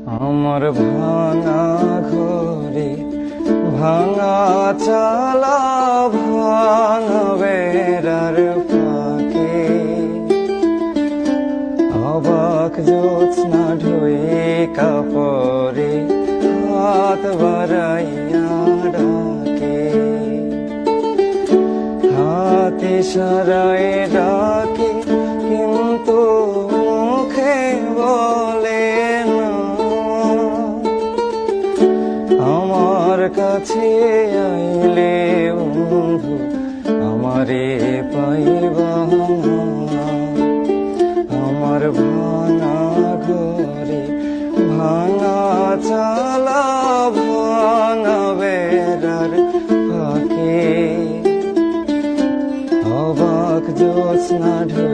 আমার ভাঙা ঘরে ভাঙা চালা ভাঙা বেড়ার ফাঁকে অবাক জ্যোৎস্না ঢুয়ে কাপড়ে হাত বাড়াইয়া ডাকে, হাত ইশারায় ডাকে কিন্তু মুখে বলে না। আমার কাছে আইলে বন্ধু আমারে পাইবা না। আমার ভাঙা ঘরে ভাঙা চালা ভাঙা বেড়ার ফাঁকে অবাক জ্যোৎস্না ঢুকে